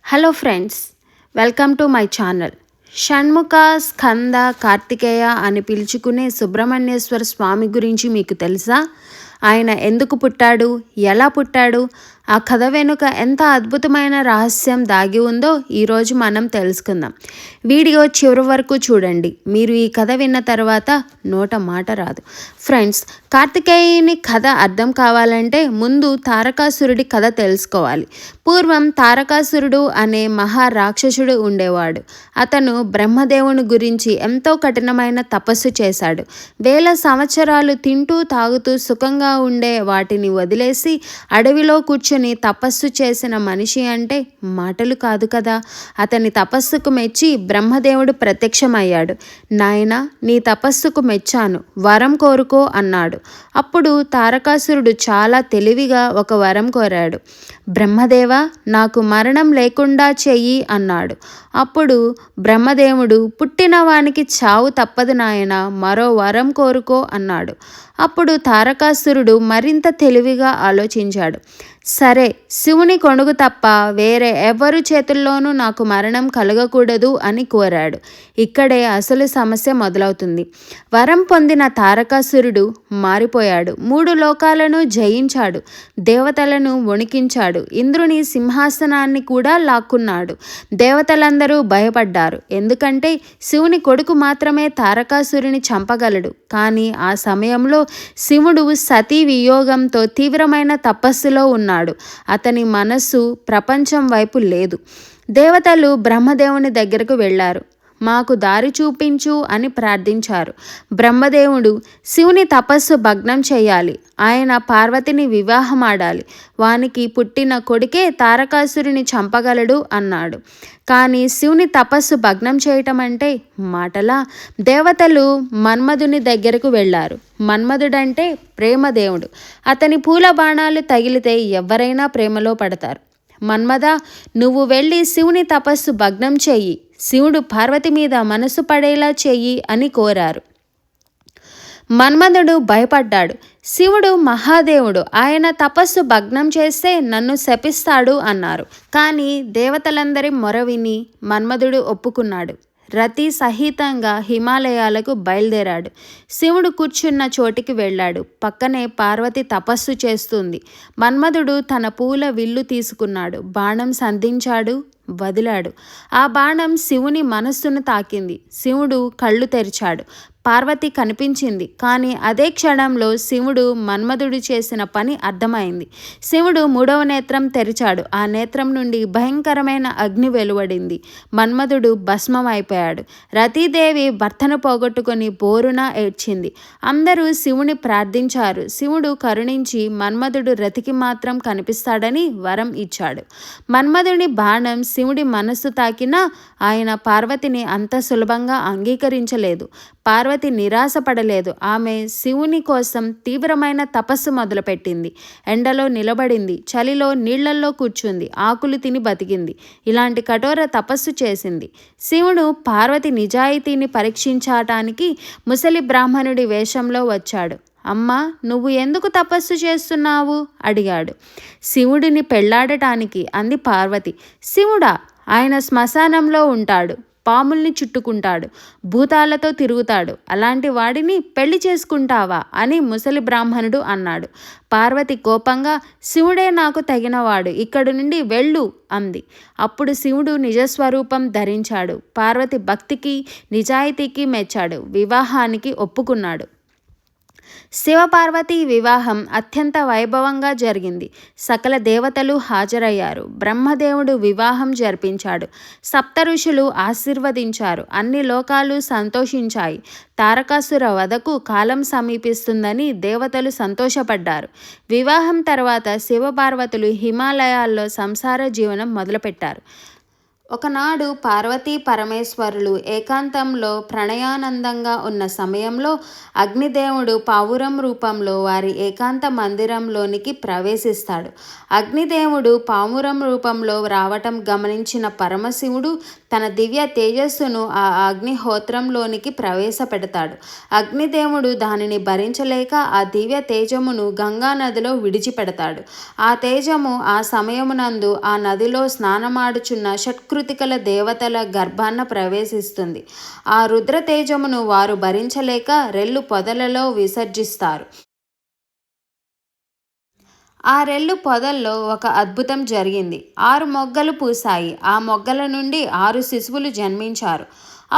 Hello friends, welcome to my channel. Shanmukha, Skanda, Kartikeya అని పిలుచుకునే సుబ్రహ్మణ్యేశ్వర స్వామి గురించి మీకు తెలుసా? ఆయన ఎందుకు పుట్టాడు, ఎలా పుట్టాడు, ఆ కథ వెనుక ఎంత అద్భుతమైన రహస్యం దాగి ఉందో ఈరోజు మనం తెలుసుకుందాం. వీడియో చివరి వరకు చూడండి. మీరు ఈ కథ విన్న తర్వాత నోట మాట రాదు. ఫ్రెండ్స్, కార్తికేయుని కథ అర్థం కావాలంటే ముందు తారకాసురుడి కథ తెలుసుకోవాలి. పూర్వం తారకాసురుడు అనే మహారాక్షసుడు ఉండేవాడు. అతను బ్రహ్మదేవుని గురించి ఎంతో కఠినమైన తపస్సు చేశాడు. వేల సంవత్సరాలు తింటూ తాగుతూ సుఖంగా ఉండే వాటిని వదిలేసి అడవిలో కూర్చొని తపస్సు చేసిన మనిషి అంటే మాటలు కాదు కదా. అతని తపస్సుకు మెచ్చి బ్రహ్మదేవుడు ప్రత్యక్షమయ్యాడు. నాయనా, నీ తపస్సుకు మెచ్చాను, వరం కోరుకో అన్నాడు. అప్పుడు తారకాసురుడు చాలా తెలివిగా ఒక వరం కోరాడు. బ్రహ్మదేవా, నాకు మరణం లేకుండా చెయ్యి అన్నాడు. అప్పుడు బ్రహ్మదేవుడు, పుట్టిన వానికి చావు తప్పదు నాయనా, మరో వరం కోరుకో అన్నాడు. అప్పుడు తారకాసురుడు మరింత తెలివిగా ఆలోచించాడు. సరే, శివుని కొణుగు తప్ప వేరే ఎవరి చేతుల్లోనూ నాకు మరణం కలగకూడదు అని కోరాడు. ఇక్కడే అసలు సమస్య మొదలవుతుంది. వరం పొందిన తారకాసురుడు మారిపోయాడు. 3 లోకాలను జయించాడు, దేవతలను వణికించాడు, ఇంద్రుని సింహాసనాన్ని కూడా లాక్కున్నాడు. దేవతలందరూ భయపడ్డారు, ఎందుకంటే శివుని కొడుకు మాత్రమే తారకాసురుని చంపగలడు. కానీ ఆ సమయంలో శివుడు సతీ వియోగంతో తీవ్రమైన తపస్సులో ఉన్నాడు. అతని మనస్సు ప్రపంచం వైపు లేదు. దేవతలు బ్రహ్మదేవుని దగ్గరకు వెళ్ళారు. మాకు దారి చూపించు అని ప్రార్థించారు. బ్రహ్మదేవుడు, శివుని తపస్సు భగ్నం చేయాలి, ఆయన పార్వతిని వివాహమాడాలి, వానికి పుట్టిన కొడుకే తారకాసురుని చంపగలడు అన్నాడు. కానీ శివుని తపస్సు భగ్నం చేయటం అంటే మాటలా? దేవతలు మన్మధుని దగ్గరకు వెళ్ళారు. మన్మధుడంటే ప్రేమదేవుడు. అతని పూల బాణాలు తగిలితే ఎవరైనా ప్రేమలో పడతారు. మన్మథ, నువ్వు వెళ్ళి శివుని తపస్సు భగ్నం చెయ్యి, శివుడు పార్వతి మీద మనసు పడేలా చెయ్యి అని కోరారు. మన్మధుడు భయపడ్డాడు. శివుడు మహాదేవుడు, ఆయన తపస్సు భగ్నం చేస్తే నన్ను శపిస్తాడు అన్నారు. కానీ దేవతలందరి మొర విని మన్మధుడు ఒప్పుకున్నాడు. రతి సహితంగా హిమాలయాలకు బయలుదేరాడు. శివుడు కూర్చున్న చోటికి వెళ్ళాడు. పక్కనే పార్వతి తపస్సు చేస్తుంది. మన్మధుడు తన పూల విల్లు తీసుకున్నాడు. బాణం సంధించాడు, వదిలాడు. ఆ బాణం శివుని మనస్సును తాకింది. శివుడు కళ్ళు తెరిచాడు. పార్వతి కనిపించింది. కానీ అదే క్షణంలో శివుడు మన్మధుడు చేసిన పని అర్థమైంది. శివుడు 3వ నేత్రం తెరిచాడు. ఆ నేత్రం నుండి భయంకరమైన అగ్ని వెలువడింది. మన్మధుడు భస్మం అయిపోయాడు. రతీదేవి భర్తను పోగొట్టుకొని బోరున ఏడ్చింది. అందరూ శివుని ప్రార్థించారు. శివుడు కరుణించి మన్మధుడు రతికి మాత్రం కనిపిస్తాడని వరం ఇచ్చాడు. మన్మధుని బాణం శివుడి మనస్సు తాకినా ఆయన పార్వతిని అంత సులభంగా అంగీకరించలేదు. పార్వతి నిరాశపడలేదు. ఆమె శివుని కోసం తీవ్రమైన తపస్సు మొదలుపెట్టింది. ఎండలో నిలబడింది, చలిలో నీళ్లల్లో కూర్చుంది, ఆకులు తిని బతికింది. ఇలాంటి కఠోర తపస్సు చేసింది. శివుడు పార్వతి నిజాయితీని పరీక్షించటానికి ముసలి బ్రాహ్మణుడి వేషంలో వచ్చాడు. అమ్మా, నువ్వు ఎందుకు తపస్సు చేస్తున్నావు అడిగాడు. శివుడిని పెళ్లాడటానికి అంది పార్వతి. శివుడా? ఆయన శ్మశానంలో ఉంటాడు, పాముల్ని చుట్టుకుంటాడు, భూతాలతో తిరుగుతాడు, అలాంటి వాడిని పెళ్లి చేసుకుంటావా అని ముసలి బ్రాహ్మణుడు అన్నాడు. పార్వతి కోపంగా, శివుడే నాకు తగినవాడు, ఇక్కడి నుండి వెళ్ళు అంది. అప్పుడు శివుడు నిజస్వరూపం ధరించాడు. పార్వతి భక్తికి నిజాయితీకి మెచ్చాడు. వివాహానికి ఒప్పుకున్నాడు. శివపార్వతి వివాహం అత్యంత వైభవంగా జరిగింది. సకల దేవతలు హాజరయ్యారు. బ్రహ్మదేవుడు వివాహం జరిపించాడు. సప్త ఋషులు ఆశీర్వదించారు. అన్ని లోకాలు సంతోషించాయి. తారకాసుర వధకు కాలం సమీపిస్తుందని దేవతలు సంతోషపడ్డారు. వివాహం తర్వాత శివపార్వతులు హిమాలయాల్లో సంసార జీవనం మొదలుపెట్టారు. ఒకనాడు పార్వతీ పరమేశ్వరులు ఏకాంతంలో ప్రణయానందంగా ఉన్న సమయంలో అగ్నిదేవుడు పావురం రూపంలో వారి ఏకాంత మందిరంలోనికి ప్రవేశిస్తాడు. అగ్నిదేవుడు పావురం రూపంలో రావటం గమనించిన పరమశివుడు తన దివ్య తేజస్సును ఆ అగ్నిహోత్రంలోనికి ప్రవేశపెడతాడు. అగ్నిదేవుడు దానిని భరించలేక ఆ దివ్య తేజమును గంగా నదిలో విడిచిపెడతాడు. ఆ తేజము ఆ సమయమునందు ఆ నదిలో స్నానమాడుచున్న షట్కృతికల దేవతల గర్భాన్న ప్రవేశిస్తుంది. ఆ రుద్ర తేజమును వారు భరించలేక రెల్లు పొదలలో విసర్జిస్తారు. ఆ రెల్లు పొదల్లో ఒక అద్భుతం జరిగింది. 6 మొగ్గలు పూసాయి. ఆ మొగ్గల నుండి 6 శిశువులు జన్మించారు.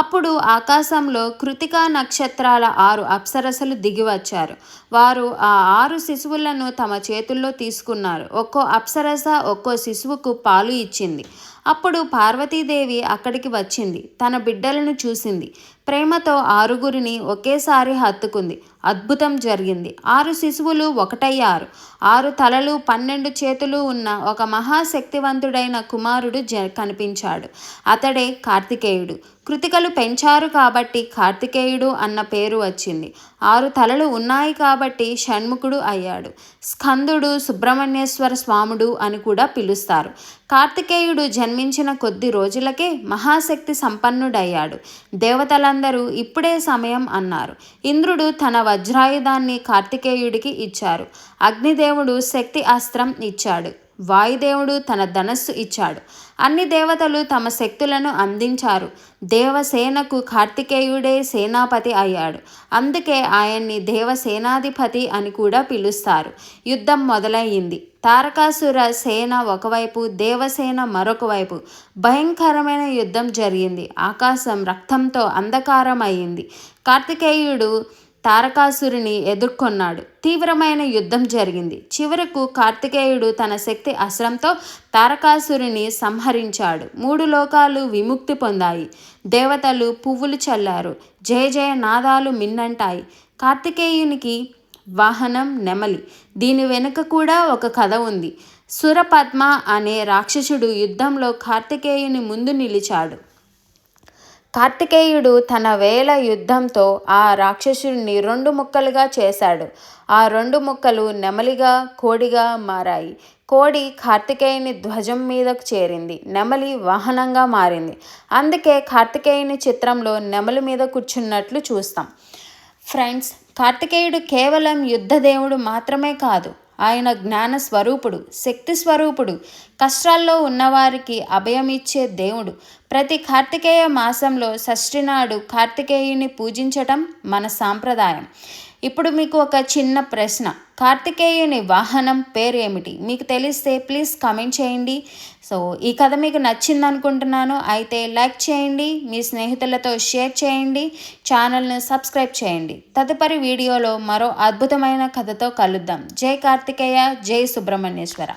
అప్పుడు ఆకాశంలో కృతికా నక్షత్రాల 6 అప్సరసలు దిగివచ్చారు. వారు ఆ 6 శిశువులను తమ చేతుల్లో తీసుకున్నారు. ఒక్కో అప్సరస ఒక్కో శిశువుకు పాలు ఇచ్చింది. అప్పుడు పార్వతీదేవి అక్కడికి వచ్చింది. తన బిడ్డలను చూసింది. ప్రేమతో 6గురిని ఒకేసారి హత్తుకుంది. అద్భుతం జరిగింది. 6 శిశువులు ఒకటయ్యారు. 6 తలలు 12 చేతులు ఉన్న ఒక మహాశక్తివంతుడైన కుమారుడు కనిపించాడు. అతడే కార్తికేయుడు. కృతికలు పెంచారు కాబట్టి కార్తికేయుడు అన్న పేరు వచ్చింది. 6 తలలు ఉన్నాయి కాబట్టి షణ్ముఖుడు అయ్యాడు. స్కందుడు సుబ్రహ్మణ్యేశ్వర స్వాముడు అని కూడా పిలుస్తారు. కార్తికేయుడు జన్మించిన కొద్ది రోజులకే మహాశక్తి సంపన్నుడయ్యాడు. దేవతలందరూ ఇప్పుడే సమయం అన్నారు. ఇంద్రుడు తన వజ్రాయుధాన్ని కార్తికేయుడికి ఇచ్చారు. అగ్నిదేవుడు శక్తి అస్త్రం ఇచ్చాడు. వాయుదేవుడు తన ధనస్సు ఇచ్చాడు. అన్ని దేవతలు తమ శక్తులను అందించారు. దేవసేనకు కార్తికేయుడే సేనాపతి అయ్యాడు. అందుకే ఆయన్ని దేవసేనాధిపతి అని కూడా పిలుస్తారు. యుద్ధం మొదలయ్యింది. తారకాసుర సేన ఒకవైపు, దేవసేన మరొక వైపు. భయంకరమైన యుద్ధం జరిగింది. ఆకాశం రక్తంతో అంధకారం అయింది. కార్తికేయుడు తారకాసురుని ఎదుర్కొన్నాడు. తీవ్రమైన యుద్ధం జరిగింది. చివరకు కార్తికేయుడు తన శక్తి అస్త్రంతో తారకాసురుని సంహరించాడు. 3 లోకాలు విముక్తి పొందాయి. దేవతలు పువ్వులు చల్లారు. జయ జయ నాదాలు మిన్నంటాయి. కార్తికేయునికి వాహనం నెమలి. దీని వెనుక కూడా ఒక కథ ఉంది. సురపద్మ అనే రాక్షసుడు యుద్ధంలో కార్తికేయుని ముందు నిలిచాడు. కార్తికేయుడు తన వేల యుద్ధంతో ఆ రాక్షసుడిని 2 ముక్కలుగా చేశాడు. ఆ 2 ముక్కలు నెమలిగా, కోడిగా మారాయి. కోడి కార్తికేయుని ధ్వజం మీదకు చేరింది. నెమలి వాహనంగా మారింది. అందుకే కార్తికేయుని చిత్రంలో నెమలి మీద కూర్చున్నట్లు చూస్తాం. ఫ్రెండ్స్, కార్తికేయుడు కేవలం యుద్ధదేవుడు మాత్రమే కాదు. ఆయన జ్ఞాన స్వరూపుడు, శక్తి స్వరూపుడు, కష్టాల్లో ఉన్నవారికి అభయమిచ్చే దేవుడు. ప్రతి కార్తికేయ మాసంలో షష్ఠి నాడు కార్తికేయుని పూజించటం మన సాంప్రదాయం. ఇప్పుడు మీకు ఒక చిన్న ప్రశ్న. కార్తికేయుని వాహనం పేరు ఏమిటి? మీకు తెలిస్తే ప్లీజ్ కామెంట్ చేయండి. సో ఈ కథ మీకు నచ్చింది అనుకుంటున్నాను. అయితే లైక్ చేయండి, మీ స్నేహితులతో షేర్ చేయండి, ఛానల్ను సబ్స్క్రైబ్ చేయండి. తదుపరి వీడియోలో మరో అద్భుతమైన కథతో కలుద్దాం. జై కార్తికేయ, జై సుబ్రహ్మణ్యేశ్వర.